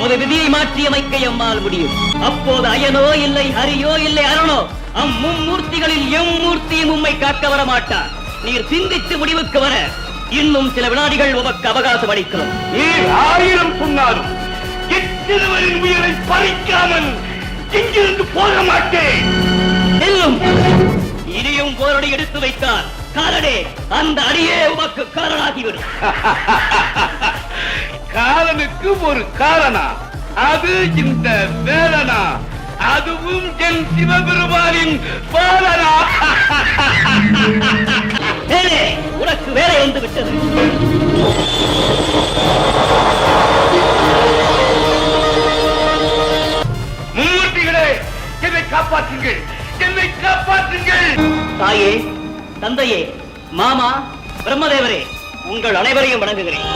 உமது விதியை மாற்றி அமைக்க எம்மால் முடியும். அப்போது அயனோ இல்லை, ஹரியோ இல்லை, அருணோ, அம்மும்மூர்த்திகளில் எம்மூர்த்தியும் உம்மை காக்க வர மாட்டார். நீர் சிந்தித்து முடிவுக்கு வர இன்னும் சில வினாடிகள் உமக்கு அவகாசம் அளிக்கிறோம். நீர் 1000 சொன்னாலும் எத்தனவரின் உயிரை பறிக்காமல் இங்கிருந்து போக மாட்டேன். செல்லும். இனியும் போரடி எடுத்து வைத்தால் காலனே அந்த அடியே உமக்கு காரணாகிவிடும். காலனுக்கு ஒரு காரணா? அது இந்த வேலனா? அதுவும் என் சிவபெருமானின் பாலனா? உனக்கு வேலை வந்து விட்டது. மும்மூர்த்திகளே, என்னை காப்பாற்றுங்கள், என்னை காப்பாற்றுங்கள். தாயே, தந்தையே, மாமா, பிரம்மதேவரே, உங்கள் அனைவரையும் வணங்குகிறேன்.